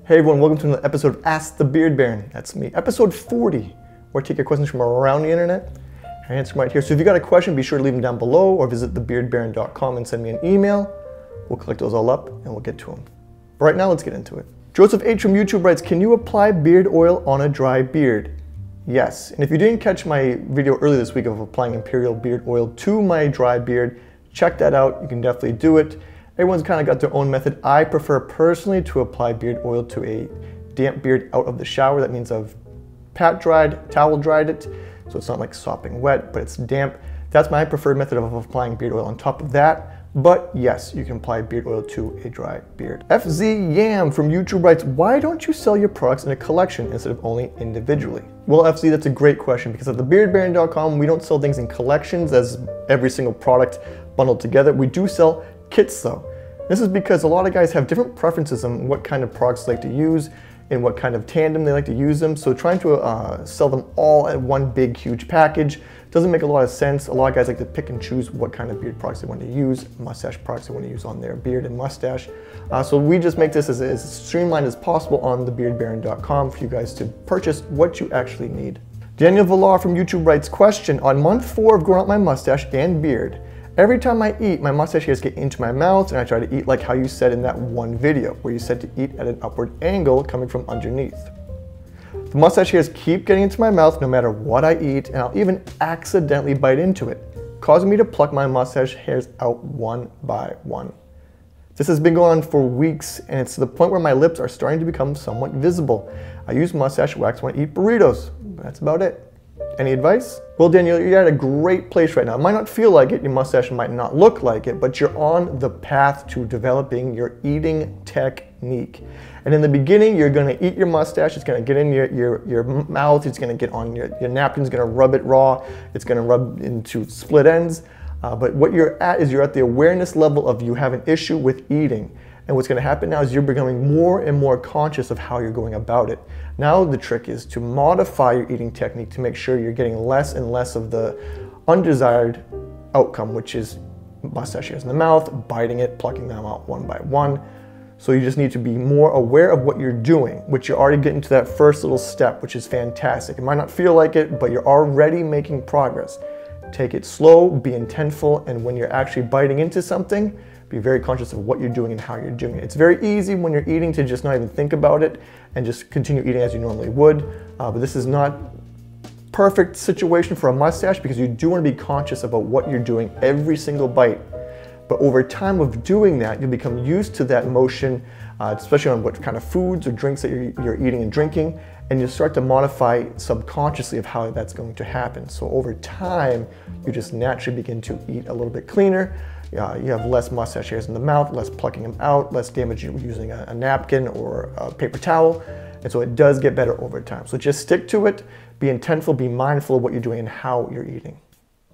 Hey everyone, welcome to another episode of Ask the Beard Baron. That's me. Episode 40, where I take your questions from around the internet. I answer them right here. So if you got a question, be sure to leave them down below or visit thebeardbaron.com and send me an email. We'll collect those all up and we'll get to them. But right now, let's get into it. Joseph H. from YouTube writes, can you apply beard oil on a dry beard? Yes. And if you didn't catch my video earlier this week of applying Imperial beard oil to my dry beard, check that out. You can definitely do it. Everyone's kind of got their own method. I prefer personally to apply beard oil to a damp beard out of the shower. That means I've pat dried, towel dried it, so it's not like sopping wet, but it's damp. That's my preferred method of applying beard oil on top of that. But yes, you can apply beard oil to a dry beard. FZ Yam from YouTube writes, why don't you sell your products in a collection instead of only individually? Well, FZ, that's a great question because at thebeardbaron.com, we don't sell things in collections as every single product bundled together. We do sell kits though. This is because a lot of guys have different preferences on what kind of products they like to use and what kind of tandem they like to use them. So trying to sell them all at one big, huge package doesn't make a lot of sense. A lot of guys like to pick and choose what kind of beard products they want to use, mustache products they want to use on their beard and mustache. So we just make this as streamlined as possible on thebeardbaron.com for you guys to purchase what you actually need. Daniel Villar from YouTube writes, question, on month 4 of growing out my mustache and beard, every time I eat, my mustache hairs get into my mouth and I try to eat like how you said in that one video where you said to eat at an upward angle coming from underneath. The mustache hairs keep getting into my mouth no matter what I eat, and I'll even accidentally bite into it, causing me to pluck my mustache hairs out one by one. This has been going on for weeks, and it's to the point where my lips are starting to become somewhat visible. I use mustache wax when I eat burritos, but that's about it. Any advice? Well, Daniel, you're at a great place right now. It might not feel like it, your mustache might not look like it, but you're on the path to developing your eating technique. And in the beginning, you're gonna eat your mustache, it's gonna get in your mouth, it's gonna get on your napkin, it's gonna rub it raw, it's gonna rub into split ends. But what you're at is you're at the awareness level of you have an issue with eating. And what's gonna happen now is you're becoming more and more conscious of how you're going about it. Now the trick is to modify your eating technique to make sure you're getting less and less of the undesired outcome, which is mustache hairs in the mouth, biting it, plucking them out one by one. So you just need to be more aware of what you're doing, which you're already getting to that first little step, which is fantastic. It might not feel like it, but you're already making progress. Take it slow, be intentful, and when you're actually biting into something, be very conscious of what you're doing and how you're doing it. It's very easy when you're eating to just not even think about it and just continue eating as you normally would. But this is not perfect situation for a mustache because you do want to be conscious about what you're doing every single bite. But over time of doing that, you'll become used to that motion, especially on what kind of foods or drinks that you're eating and drinking, and you'll start to modify subconsciously of how that's going to happen. So over time, you just naturally begin to eat a little bit cleaner. You have less mustache hairs in the mouth, less plucking them out, less damage using a napkin or a paper towel. And so it does get better over time. So just stick to it, be intentful, be mindful of what you're doing and how you're eating.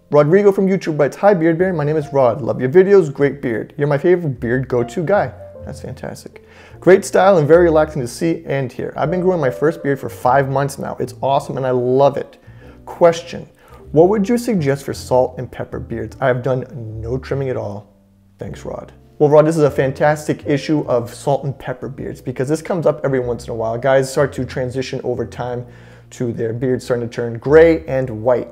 Rodrigo from YouTube writes, hi Beard Baron, my name is Rod. Love your videos, great beard. You're my favorite beard go-to guy. That's fantastic. Great style and very relaxing to see and hear. I've been growing my first beard for 5 months now. It's awesome and I love it. Question. What would you suggest for salt and pepper beards? I have done no trimming at all. Thanks, Rod. Well, Rod, this is a fantastic issue of salt and pepper beards because this comes up every once in a while. Guys start to transition over time to their beards starting to turn gray and white.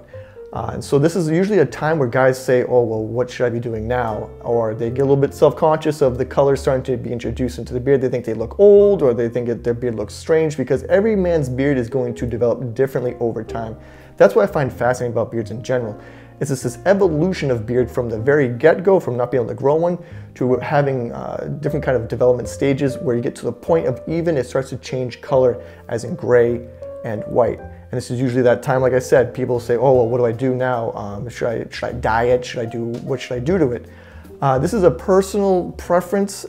And so this is usually a time where guys say, oh, well, what should I be doing now? Or they get a little bit self-conscious of the color starting to be introduced into the beard. They think they look old or they think that their beard looks strange because every man's beard is going to develop differently over time. That's what I find fascinating about beards in general. It's just this evolution of beard from the very get-go, from not being able to grow one, to having different kind of development stages where you get to the point of even it starts to change color as in gray and white. And this is usually that time, like I said, people say, oh, well, what do I do now? Should I dye it? What should I do to it? This is a personal preference.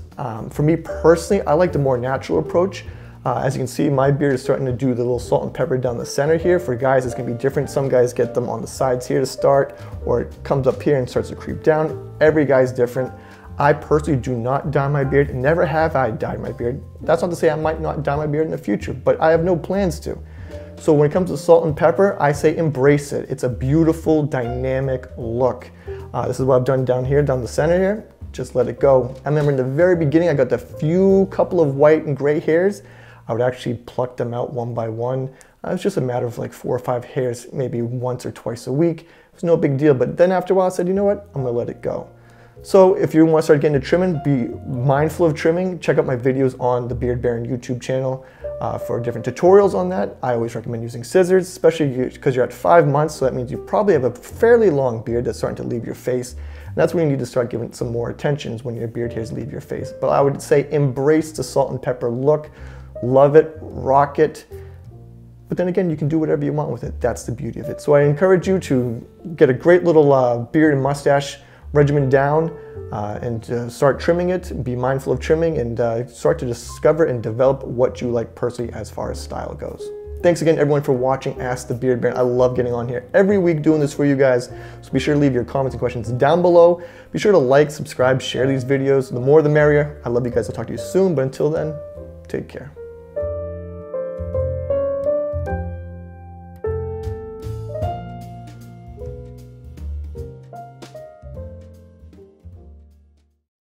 For me personally, I like the more natural approach. As you can see, my beard is starting to do the little salt and pepper down the center here. For guys, it's gonna be different. Some guys get them on the sides here to start, or it comes up here and starts to creep down. Every guy's different. I personally do not dye my beard. Never have I dyed my beard. That's not to say I might not dye my beard in the future, but I have no plans to. So when it comes to salt and pepper, I say embrace it. It's a beautiful, dynamic look. This is what I've done down here, down the center here. Just let it go. I remember in the very beginning, I got the couple of white and gray hairs. I would actually pluck them out one by one. It was just a matter of like 4 or 5 hairs, maybe once or twice a week. It was no big deal, but then after a while I said, you know what, I'm gonna let it go. So if you want to start getting into trimming, be mindful of trimming. Check out my videos on the Beard Baron YouTube channel for different tutorials on that. I always recommend using scissors, especially because you're at 5 months, so that means you probably have a fairly long beard that's starting to leave your face. And that's when you need to start giving some more attention, when your beard hairs leave your face. But I would say embrace the salt and pepper look, love it, rock it. But then again, you can do whatever you want with it. That's the beauty of it. So I encourage you to get a great little beard and mustache regimen down and start trimming it, be mindful of trimming, and start to discover and develop what you like personally as far as style goes. Thanks again everyone for watching Ask the Beard Baron. I love getting on here every week doing this for you guys. So be sure to leave your comments and questions down below. Be sure to like, subscribe, share these videos. The more the merrier. I love you guys. I'll talk to you soon, but until then, take care.